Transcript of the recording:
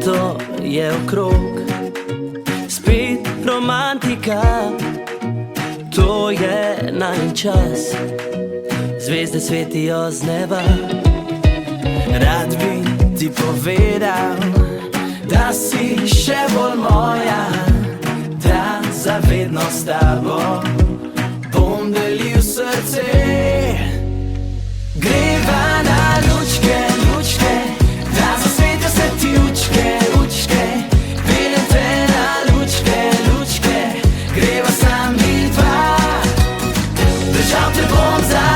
leto je okrog, spet romantika, to je najin čas. Zvezde svetijo z neba, rad bi ti povedal, da si še bolj moja, da zavedno s tabo bom delil srce. Greva na Lučke, Lučke, da zasvetijo se ti učke, učke. Peljem te na Lučke, Lučke, greva sami dva, držal te bom za